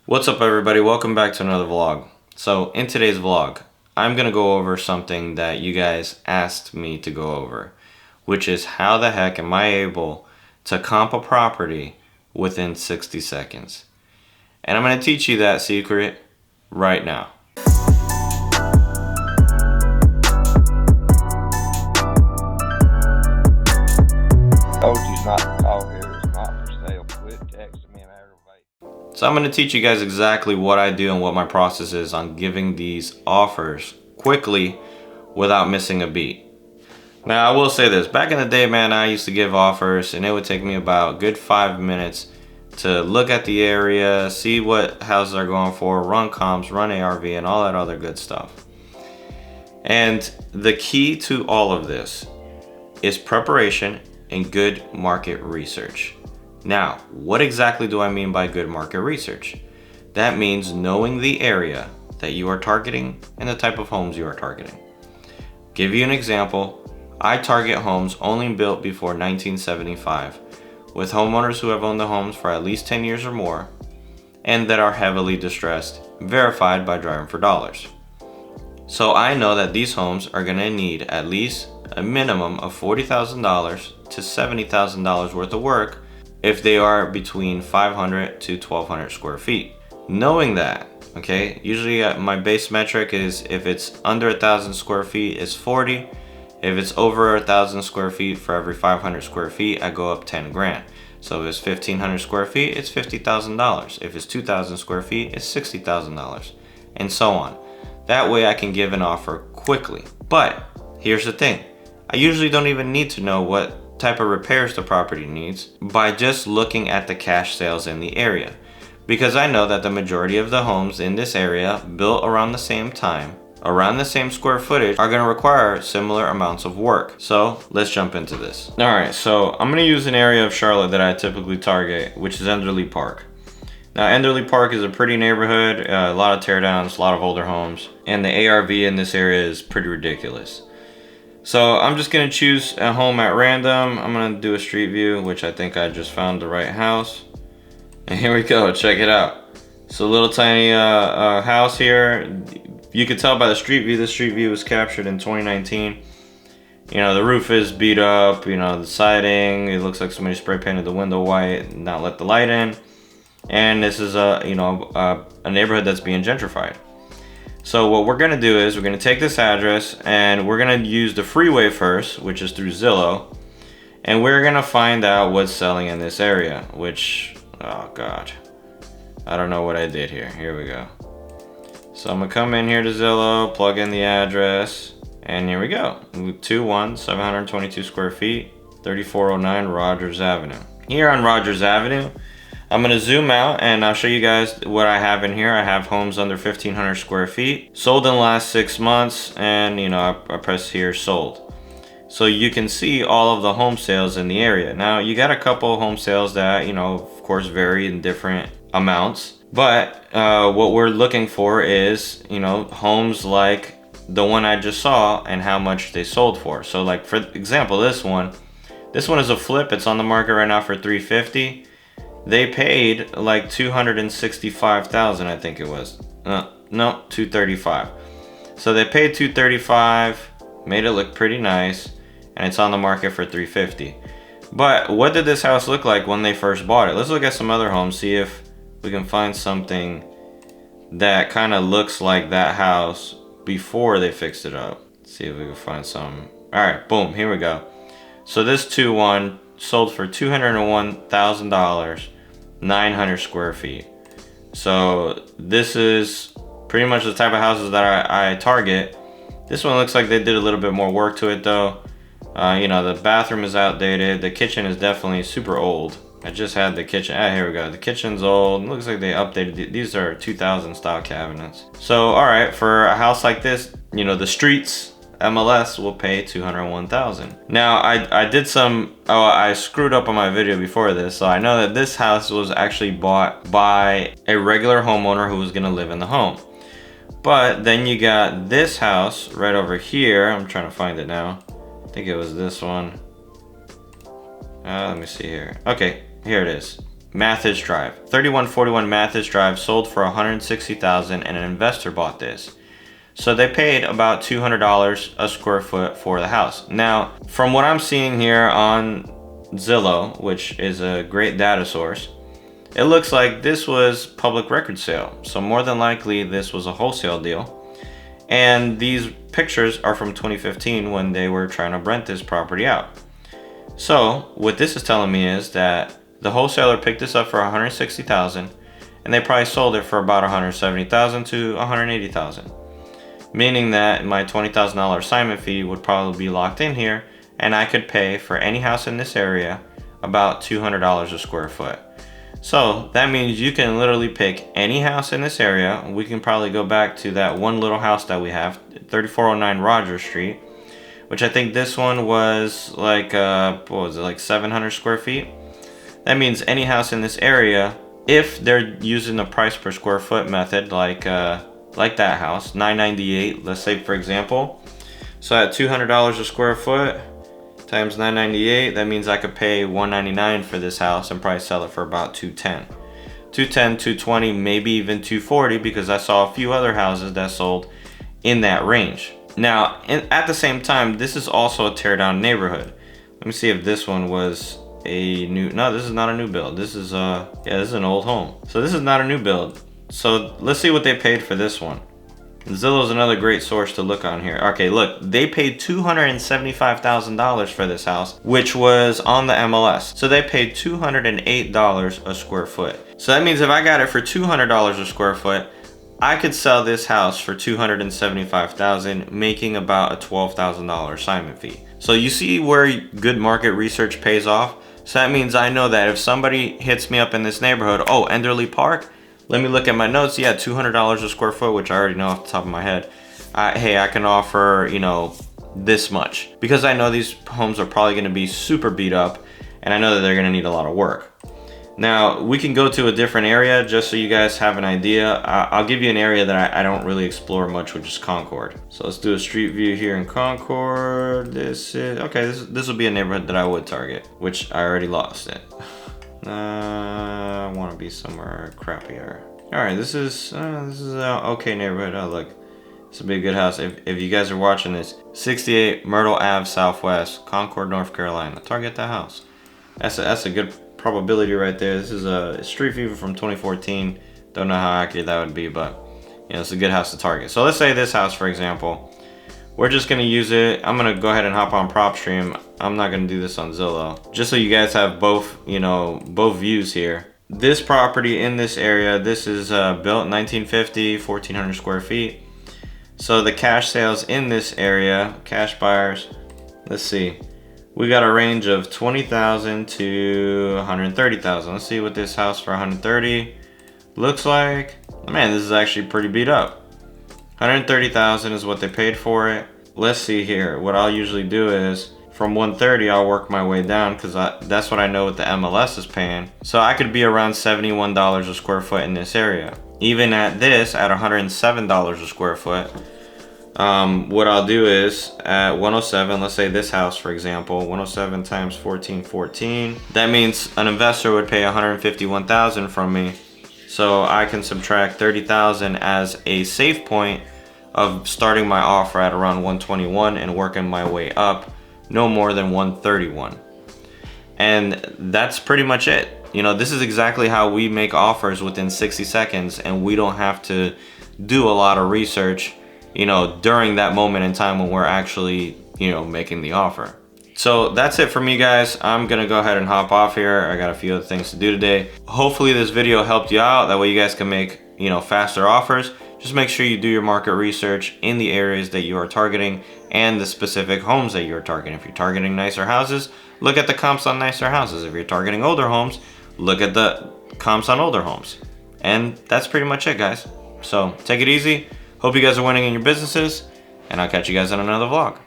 What's up everybody, welcome back to another vlog. So in today's vlog, I'm gonna go over something that you guys asked me to go over, which is how the heck am I able to comp a property within 60 seconds. And I'm gonna teach you that secret right now. Told you not to call here. It's not for sale. Quit texting me and aggravate. So I'm going to teach you guys exactly what I do and what my process is on giving these offers quickly without missing a beat. Now I will say this, back in the day, man, I used to give offers and it would take me about a good 5 minutes to look at the area, see what houses are going for, run comps, run ARV, and all that other good stuff. And the key to all of this is preparation and good market research. Now, what exactly do I mean by good market research? That means knowing the area that you are targeting and the type of homes you are targeting. Give you an example, I target homes only built before 1975 with homeowners who have owned the homes for at least 10 years or more and that are heavily distressed, verified by Driving for Dollars. So I know that these homes are gonna need at least a minimum of $40,000 to $70,000 worth of work if they are between 500 to 1200 square feet. Knowing that, okay, usually my base metric is if it's under 1,000 square feet is 40. If it's over 1,000 square feet, for every 500 square feet, I go up 10 grand. So if it's 1,500 square feet, it's $50,000. If it's 2,000 square feet, it's $60,000, and so on. That way I can give an offer quickly. But here's the thing, I usually don't even need to know what type of repairs the property needs by just looking at the cash sales in the area. Because I know that the majority of the homes in this area built around the same time, around the same square footage, are gonna require similar amounts of work. So let's jump into this. All right, so I'm gonna use an area of Charlotte that I typically target, which is Enderley Park. Now Enderley Park is a pretty neighborhood, a lot of teardowns, a lot of older homes, and the ARV in this area is pretty ridiculous. So I'm just gonna choose a home at random. I'm gonna do a street view, which I think I just found the right house. And here we go, check it out. So a little tiny house here. You can tell by the street view, this street view was captured in 2019. You know, the roof is beat up, you know, the siding, it looks like somebody spray painted the window white and not let the light in. And this is a neighborhood that's being gentrified. So what we're gonna do is we're gonna take this address and we're gonna use the freeway first, which is through Zillow, and we're gonna find out what's selling in this area, which, oh God, I don't know what I did here. Here we go. So I'm gonna come in here to Zillow, plug in the address, and here we go. 722 square feet, 3409 Rogers Avenue. Here on Rogers Avenue, I'm gonna zoom out and I'll show you guys what I have in here. I have homes under 1,500 square feet, sold in the last 6 months, and you know, I press here, sold. So you can see all of the home sales in the area. Now you got a couple home sales that, you know, of course vary in different amounts, but what we're looking for is, you know, homes like the one I just saw and how much they sold for. So like for example, this one is a flip. It's on the market right now for $350. They paid like $265,000, I think it was. No, $235. So they paid $235, made it look pretty nice, and it's on the market for $350. But what did this house look like when they first bought it? Let's look at some other homes, see if we can find something that kind of looks like that house before they fixed it up. Let's see if we can find some. All right, boom, here we go. So this 2-1 sold for $201,000, 900 square feet. So this is pretty much the type of houses that I target. This one looks like they did a little bit more work to it though. You know, the bathroom is outdated. The kitchen is definitely super old. I just had the kitchen. Here we go. The kitchen's old. It looks like they updated. These are 2000 style cabinets. So, all right, for a house like this, you know, the streets MLS will pay $201,000. Now, I did some. I screwed up on my video before this, so I know that this house was actually bought by a regular homeowner who was gonna live in the home. But then you got this house right over here. I'm trying to find it now. I think it was this one. Let me see here. Okay, here it is. Mathis Drive. 3141 Mathis Drive sold for $160,000 and an investor bought this. So they paid about $200 a square foot for the house. Now, from what I'm seeing here on Zillow, which is a great data source, it looks like this was public record sale. So more than likely this was a wholesale deal. And these pictures are from 2015 when they were trying to rent this property out. So what this is telling me is that the wholesaler picked this up for $160,000 and they probably sold it for about $170,000 to $180,000. Meaning that my $20,000 assignment fee would probably be locked in here, and I could pay for any house in this area about $200 a square foot. So that means you can literally pick any house in this area. We can probably go back to that one little house that we have, 3409 Rogers Street, which I think this one was like, what was it, like 700 square feet? That means any house in this area, if they're using the price per square foot method, like that house, $998, let's say for example. So at $200 a square foot times $998, that means I could pay $199 for this house and probably sell it for about $210. $210, $220, maybe even $240, because I saw a few other houses that sold in that range. Now, at the same time, this is also a tear down neighborhood. Let me see if this one was a new, no, this is not a new build. This is this is an old home. So this is not a new build. So let's see what they paid for this one. Zillow is another great source to look on here. Okay, look, they paid $275,000 for this house, which was on the MLS. So they paid $208 a square foot. So that means if I got it for $200 a square foot, I could sell this house for $275,000, making about a $12,000 assignment fee. So you see where good market research pays off? So that means I know that if somebody hits me up in this neighborhood, oh, Enderley Park, let me look at my notes. Yeah, $200 a square foot, which I already know off the top of my head. Hey, I can offer, you know, this much. Because I know these homes are probably gonna be super beat up, and I know that they're gonna need a lot of work. Now, we can go to a different area just so you guys have an idea. I'll give you an area that I don't really explore much, which is Concord. So let's do a street view here in Concord. This is, okay, this will be a neighborhood that I would target, which I already lost it. I want to be somewhere crappier. All right, this is an okay neighborhood. Oh, look, this would be a good house. If you guys are watching this, 68 Myrtle Ave Southwest, Concord, North Carolina. Target that house. That's a good probability right there. This is a street view from 2014. Don't know how accurate that would be, but you know, it's a good house to target. So let's say this house, for example, we're just gonna use it. I'm gonna go ahead and hop on PropStream. I'm not gonna do this on Zillow. Just so you guys have both, you know, both views here. This property in this area, this is built 1950, 1,400 square feet. So the cash sales in this area, cash buyers, let's see. We got a range of 20,000 to 130,000. Let's see what this house for 130 looks like. Man, this is actually pretty beat up. 130,000 is what they paid for it. Let's see here. What I'll usually do is from 130, I'll work my way down because that's what I know what the MLS is paying. So I could be around $71 a square foot in this area. Even at this, at $107 a square foot, what I'll do is at 107, let's say this house for example, 107 times 1414, that means an investor would pay 151,000 from me. So I can subtract 30,000 as a safe point of starting my offer at around 121 and working my way up no more than 131. And that's pretty much it. You know, this is exactly how we make offers within 60 seconds, and we don't have to do a lot of research, you know, during that moment in time when we're actually, you know, making the offer. So that's it for me, guys. I'm gonna go ahead and hop off here. I got a few other things to do today. Hopefully this video helped you out. That way you guys can make, you know, faster offers. Just make sure you do your market research in the areas that you are targeting and the specific homes that you're targeting. If you're targeting nicer houses, look at the comps on nicer houses. If you're targeting older homes, look at the comps on older homes. And that's pretty much it, guys. So take it easy. Hope you guys are winning in your businesses, and I'll catch you guys in another vlog.